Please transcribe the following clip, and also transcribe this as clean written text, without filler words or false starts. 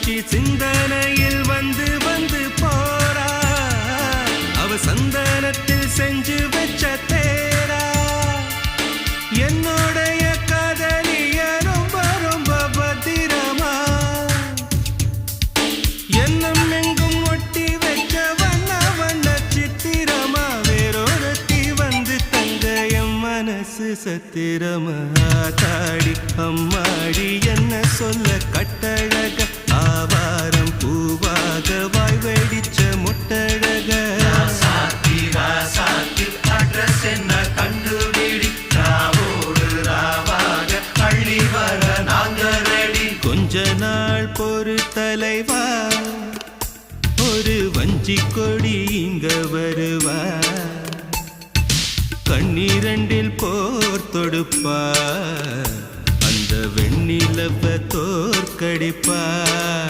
மீனாட்சி சிந்தனையில் வந்து வந்து போறா அவ சந்தனத்தில் செஞ்சு வச்ச தேரா என்னுடைய காதலிய ரொம்ப ரொம்ப பத்திரமா என்னும் எங்கும் ஒட்டி வச்ச வண்ண வண்ண சித்திரமா வேறொருத்தி வந்து தங்க என் மனசு சத்திரமா தாடி அம்மாடி என்ன சொல்ல கட்டழக ஆவாரம் பூவாக வாய் வெடிச்ச முட்டழக அட்ரஸ் என்ன கண்டுபிடி ராவோடு ராவாக அள்ளி வர நாங்க ரெடி கொஞ்ச நாள் பொறு தலைவா ஒரு வஞ்சி கொடி இங்க வருவா கண்ணீரண்டில் போர் தொடுப்பா அந்த வெண்ணிலவ தோற்கடிப்பா